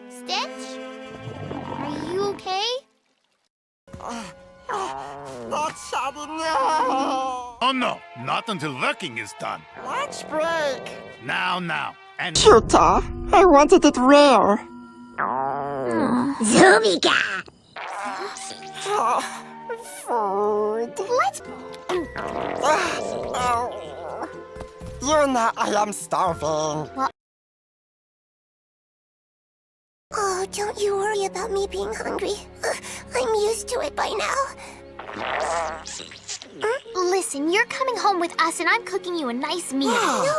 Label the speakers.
Speaker 1: Stitch? Are you okay?
Speaker 2: Not Choodee, no!
Speaker 3: Oh no, not until working is done.
Speaker 2: Lunch break!
Speaker 3: Now, and
Speaker 2: Cuta, I wanted it rare.
Speaker 1: Zubika!
Speaker 2: Food.
Speaker 1: Let's...
Speaker 2: You know I am starving.
Speaker 1: Oh, don't you worry about me being hungry. I'm used to it by now. Listen, you're coming home with us and I'm cooking you a nice meal.
Speaker 2: No,